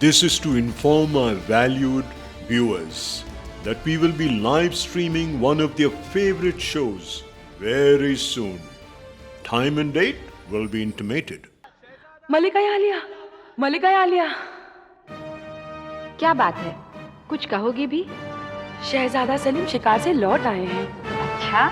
This is to inform our valued viewers that we will be live streaming one of their favorite shows very soon. Time and date will be intimated. मलिका आलिया, मलिका आलिया। क्या बात है, कुछ कहोगी भी? शहजादा सलीम शिकार से लौट आए हैं। अच्छा,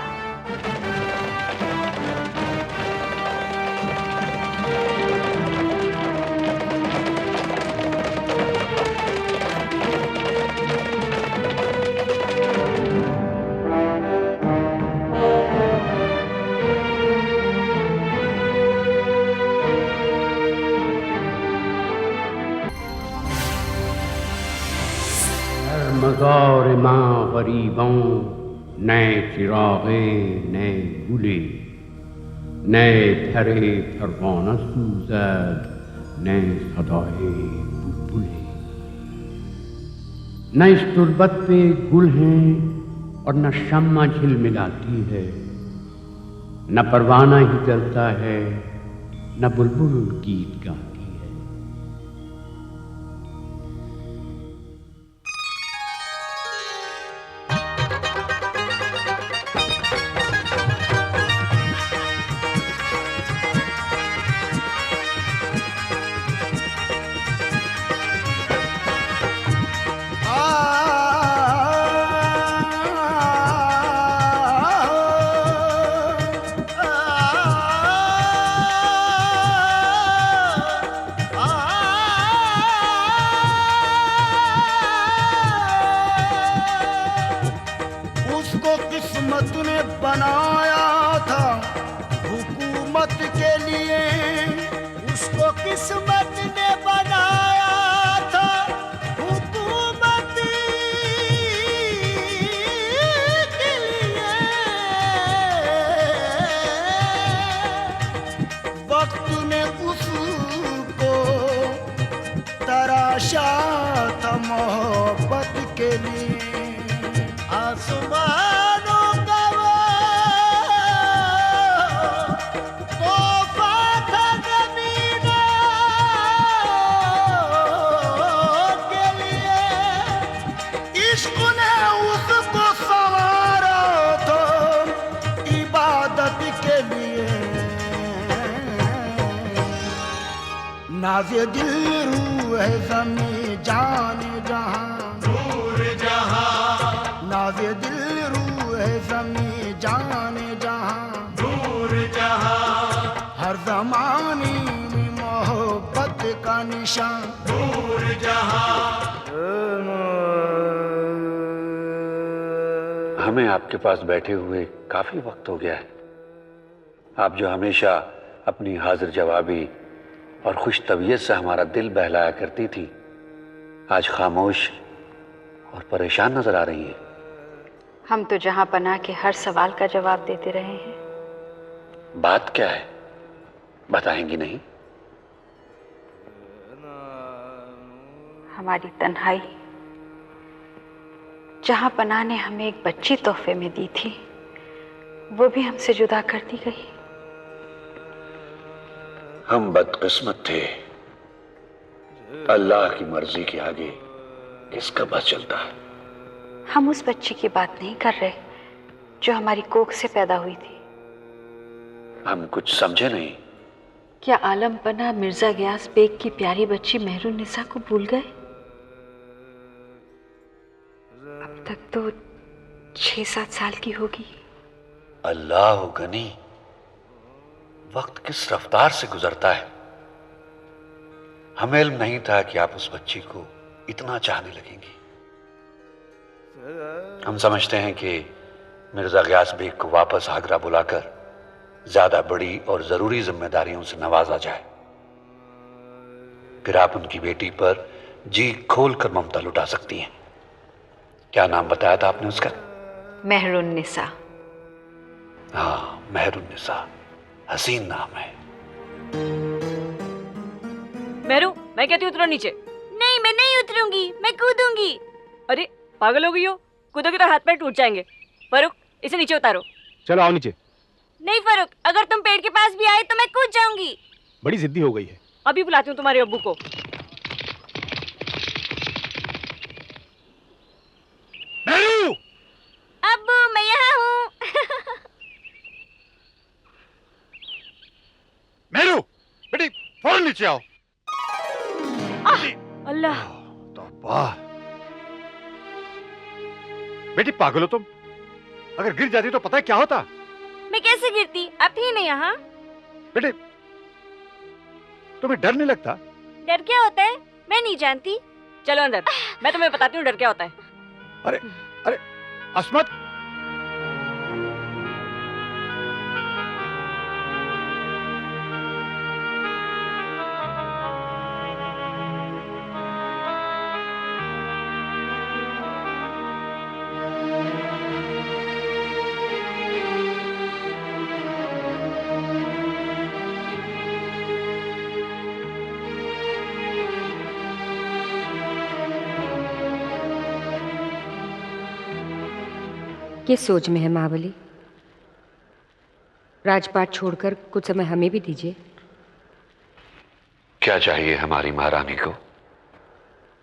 मज़ार माँ गरीबों, नए चिरागे नए गुले, नए फरे परवाना सूज़द, नए सदाए बुलबुले। न इस तुर्बत पे गुल हैं और न शम्मा झिलमिलाती है, न परवाना ही जलता है, न बुलबुल गीत गाती है। किस्मत ने बनाया था हुकूमत के लिए, उसको किस्मत ने बनाया था हुकूमत के लिए। वक्त ने उसको तराशा था मोहब्बत के लिए। आसमानों का वो तोहफा था ज़मीनों के लिए, इश्क ने उसको संवारा था इबादत के लिए। नाज़े दिल रूह है ज़मीं जाने जहां, नाज़े दिल रूह है ज़मीं जाने जहां, दूर जहां हर ज़माने में मोहब्बत का निशान, दूर जहां। हमें आपके पास बैठे हुए काफी वक्त हो गया है। आप जो हमेशा अपनी हाजिर जवाबी और खुश तबीयत से हमारा दिल बहलाया करती थी, आज खामोश और परेशान नजर आ रही हैं। हम तो जहां पनाह के हर सवाल का जवाब देते रहे हैं। बात क्या है, बताएंगी नहीं? हमारी तन्हाई, जहां पनाह ने हमें एक बच्ची तोहफे में दी थी, वो भी हमसे जुदा कर दी गई। हम बदकिस्मत थे, अल्लाह की मर्जी के आगे किसका बस चलता है। हम उस बच्ची की बात नहीं कर रहे जो हमारी कोख से पैदा हुई थी। हम कुछ समझे नहीं। क्या आलम पनाह मिर्जा गयास बेग की प्यारी बच्ची मेहरुन्निसा को भूल गए? अब तक तो 6-7 साल की होगी। अल्लाह गनी, वक्त किस रफ्तार से गुजरता है। हमें इल्म नहीं था कि आप उस बच्ची को इतना चाहने लगेंगी। हम समझते हैं कि मिर्जा गयास बेग को वापस आगरा बुलाकर ज्यादा बड़ी और जरूरी जिम्मेदारियों से नवाजा जाए, फिर आप उनकी बेटी पर जी खोल कर ममता लुटा सकती हैं। क्या नाम बताया था आपने उसका? मेहरुन्निसा। हाँ, मेहरुन्निसा, हसीन नाम है। मेहरू, मैं कहती हूँ उतरो नीचे। नहीं, मैं नहीं उतरूंगी, मैं कूदूंगी। अरे पागल हो गई हो? कूदोगे तो हाथ पैर टूट जाएंगे। फरूक, इसे नीचे उतारो। चलो आओ नीचे। नहीं फरूक, अगर तुम पेड़ के पास भी आए तो मैं कूद जाऊंगी। बड़ी जिद्दी हो गई है। अभी बुलाती हूँ तुम्हारे अब्बू को। नीचे आओ। अल्लाह। तौबा। बेटी पागल हो तुम? अगर गिर जाती तो पता है क्या होता? मैं कैसे गिरती? आप थे नहीं यहाँ। बेटे तुम्हें डर नहीं लगता? डर क्या होता है? मैं नहीं जानती। चलो अंदर, मैं तुम्हें बताती हूँ डर क्या होता है। अरे अरे अस्मत, किस सोच में है महाबली? राजपाट छोड़कर कुछ समय हमें भी दीजिए। क्या चाहिए हमारी महारानी को?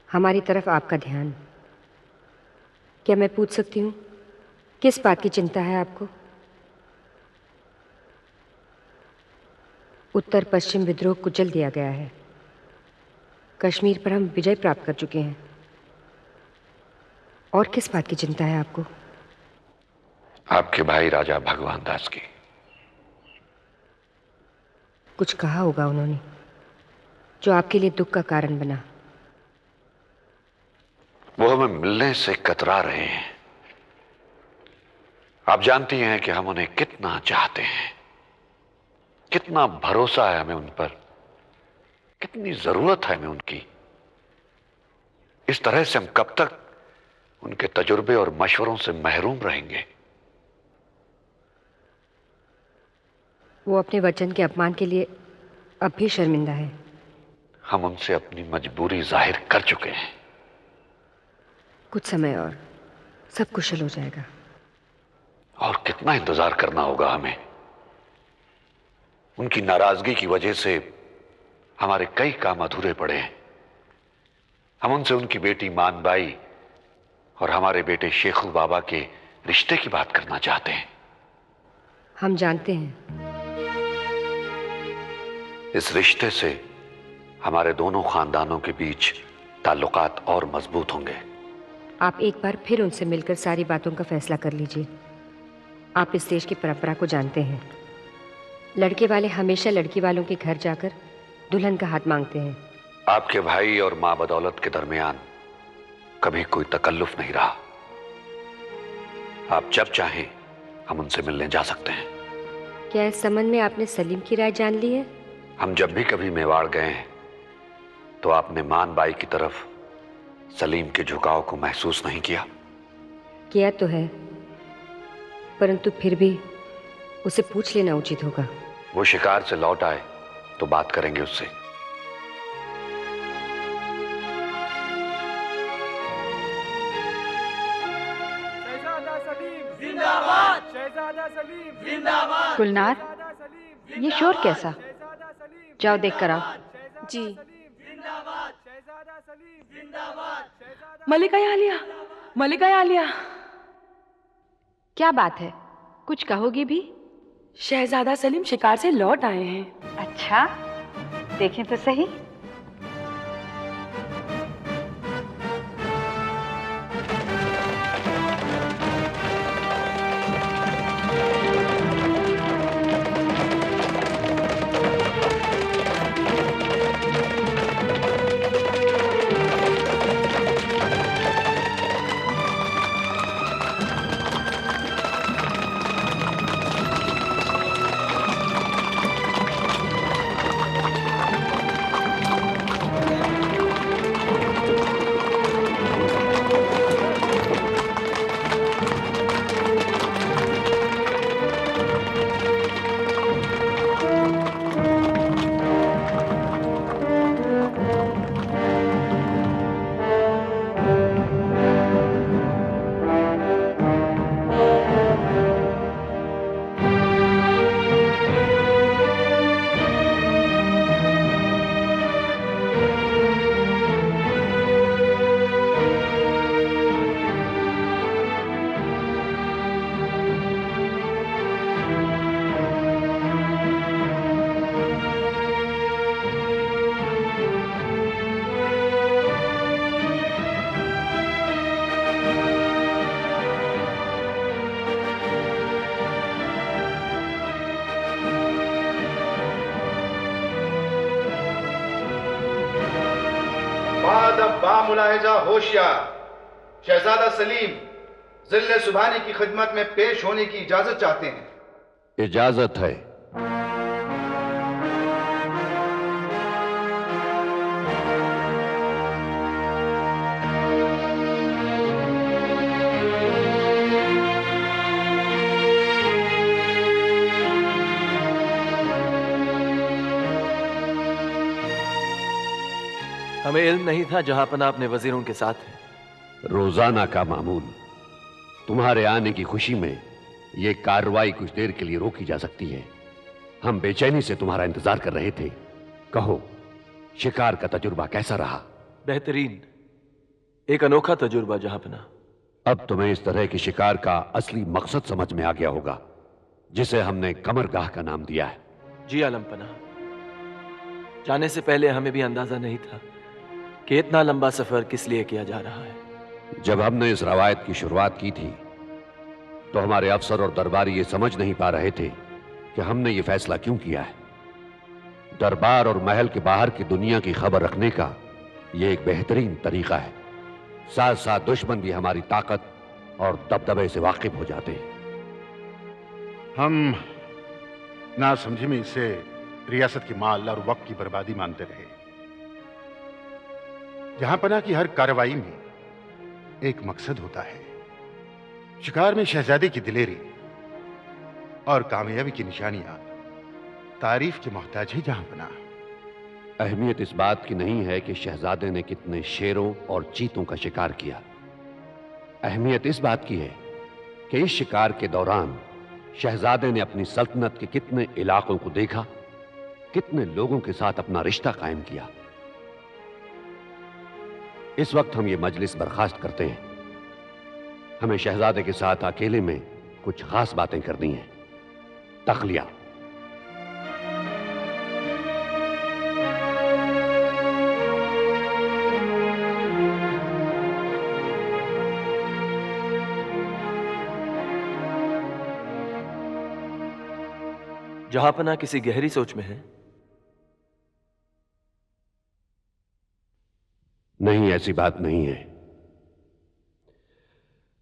हमारी तरफ आपका ध्यान। क्या मैं पूछ सकती हूँ किस बात की चिंता है आपको? उत्तर पश्चिम विद्रोह कुचल दिया गया है। कश्मीर पर हम विजय प्राप्त कर चुके हैं। और किस बात की चिंता है आपको? आपके भाई राजा भगवान दास की। कुछ कहा होगा उन्होंने जो आपके लिए दुख का कारण बना। वो हमें मिलने से कतरा रहे हैं। आप जानती हैं कि हम उन्हें कितना चाहते हैं, कितना भरोसा है हमें उन पर, कितनी जरूरत है हमें उनकी। इस तरह से हम कब तक उनके तजुर्बे और मशवरों से महरूम रहेंगे? वो अपने वचन के अपमान के लिए अब भी शर्मिंदा है। हम उनसे अपनी मजबूरी जाहिर कर चुके हैं। कुछ समय और सब कुशल हो जाएगा। और कितना इंतजार करना होगा हमें? उनकी नाराजगी की वजह से हमारे कई काम अधूरे पड़े हैं। हम उनसे उनकी बेटी मानबाई और हमारे बेटे शेखू बाबा के रिश्ते की बात करना चाहते हैं। हम जानते हैं इस रिश्ते से हमारे दोनों खानदानों के बीच ताल्लुकात और मजबूत होंगे। आप एक बार फिर उनसे मिलकर सारी बातों का फैसला कर लीजिए। आप इस देश की परंपरा को जानते हैं। लड़के वाले हमेशा लड़की वालों के घर जाकर दुल्हन का हाथ मांगते हैं। आपके भाई और मां बदौलत के दरमियान कभी कोई तकल्लुफ नहीं रहा। आप जब चाहें हम उनसे मिलने जा सकते हैं। क्या इस संबंध में आपने सलीम की राय जान ली है? हम जब भी कभी मेवाड़ गए हैं तो आपने मानबाई की तरफ सलीम के झुकाव को महसूस नहीं किया? किया तो है, परंतु फिर भी उसे पूछ लेना उचित होगा। वो शिकार से लौट आए तो बात करेंगे उससे। शहजादा सलीम जिंदाबाद, शहजादा सलीम जिंदाबाद। गुलनार, ये शोर कैसा? जाओ देख कर आओ। जी। मलिका आलिया, मलिका आलिया। क्या बात है, कुछ कहोगी भी? शहजादा सलीम शिकार से लौट आए हैं। अच्छा, देखें तो सही। शहजादा बामुलाहिजा होशियार शहजादा सलीम जिल्ले सुभानी की खिदमत में पेश होने की इजाजत चाहते हैं। इजाजत है। हमें इल्म नहीं था जहांपना अपने वजीरों के साथ है। रोजाना का मामूल। तुम्हारे आने की खुशी में यह कार्रवाई कुछ देर के लिए रोकी जा सकती है। हम बेचैनी से तुम्हारा इंतजार कर रहे थे। कहो, शिकार का तजुर्बा कैसा रहा? बेहतरीन, एक अनोखा तजुर्बा जहांपना। अब तुम्हें इस तरह के शिकार का असली मकसद समझ में आ गया होगा, जिसे हमने कमरगाह का नाम दिया है। जी आलमपना, जाने से पहले हमें भी अंदाजा नहीं था कि इतना लंबा सफर किस लिए किया जा रहा है। जब हमने इस रवायत की शुरुआत की थी तो हमारे अफसर और दरबारी ये समझ नहीं पा रहे थे कि हमने ये फैसला क्यों किया है। दरबार और महल के बाहर की दुनिया की खबर रखने का ये एक बेहतरीन तरीका है। साथ साथ दुश्मन भी हमारी ताकत और दबदबे से वाकिफ हो जाते हैं। हम ना समझी में इसे रियासत की माल और वक्त की बर्बादी मानते रहे। जहांपना की हर कार्रवाई में एक मकसद होता है। शिकार में शहजादे की दिलेरी और कामयाबी की निशानियां तारीफ के मोहताज है। जहांपना, अहमियत इस बात की नहीं है कि शहजादे ने कितने शेरों और चीतों का शिकार किया। अहमियत इस बात की है कि इस शिकार के दौरान शहजादे ने अपनी सल्तनत के कितने इलाकों को देखा, कितने लोगों के साथ अपना रिश्ता कायम किया। इस वक्त हम ये मजलिस बर्खास्त करते हैं। हमें शहजादे के साथ अकेले में कुछ खास बातें करनी है। तखलिया। जहांपना किसी गहरी सोच में है? नहीं, ऐसी बात नहीं है।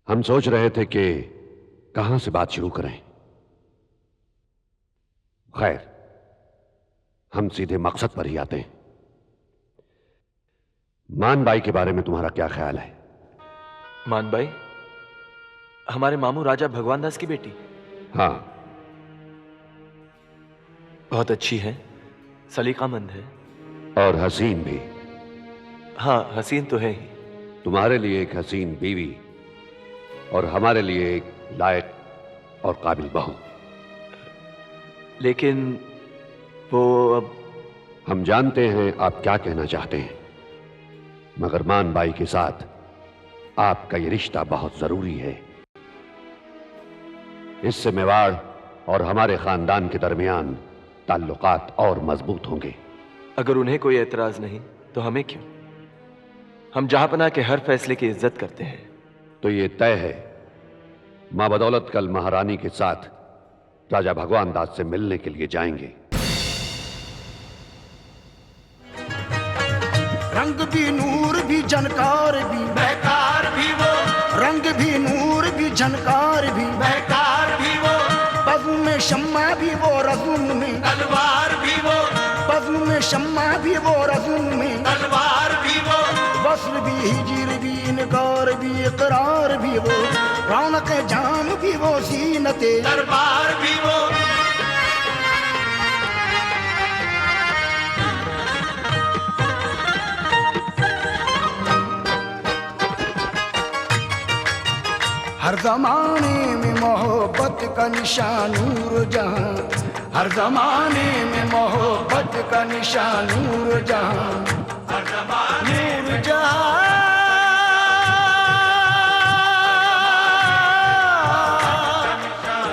हम सोच रहे थे कि कहां से बात शुरू करें। खैर, हम सीधे मकसद पर ही आते हैं। मानबाई के बारे में तुम्हारा क्या ख्याल है? मानबाई हमारे मामू राजा भगवान दास की बेटी? हाँ। बहुत अच्छी है, सलीकामंद है और हसीन भी। हाँ, हसीन तो है ही। तुम्हारे लिए एक हसीन बीवी और हमारे लिए एक लायक और काबिल बहू। लेकिन वो अब... हम जानते हैं आप क्या कहना चाहते हैं, मगर मानबाई के साथ आपका ये रिश्ता बहुत जरूरी है। इससे मेवाड़ और हमारे खानदान के दरमियान ताल्लुकात और मजबूत होंगे। अगर उन्हें कोई एतराज नहीं तो हमें क्यों? हम जहांपना के हर फैसले की इज्जत करते हैं। तो ये तय है, मां बदौलत कल महारानी के साथ राजा भगवान दास से मिलने के लिए जाएंगे। रंग भी नूर भी झनकार भी बेकार भी वो, रंग भी नूर भी झनकार भी बेकार भी वो, बज़्म में शम्मा भी वो रज़्म में तलवार भी वो, बज़्म में शम्मा भी वो रज़्म में तलवार भी वो, वस्ल भी हिजर भी इनकार भी इकरार भी वो, रौनक जाम भी वो ज़ीनते दरबार भी वो। हर जमाने में मोहब्बत का निशान नूर जहां, हर जमाने में मोहब्बत का निशान नूर जहां, हर जमाने नूर जहां,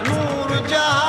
नूर जहां।